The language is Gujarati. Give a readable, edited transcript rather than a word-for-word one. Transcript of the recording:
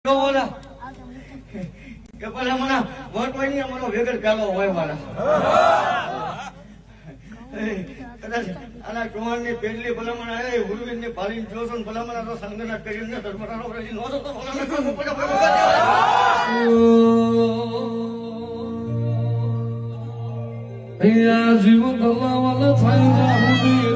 બોલા કે પેલા મને વોટ હોય ને અમારો વેગર ગાલો હોય વાળા કદાચ આના કુમાર ની પેટલી ભલામણ આવે ઉર્વિદ ની ભાલીને જોશો ને ભલામણ તો સંગનાટ કરીને ધર્મરાનો પ્રતિ નો તો જીવ દલાવાલા થાય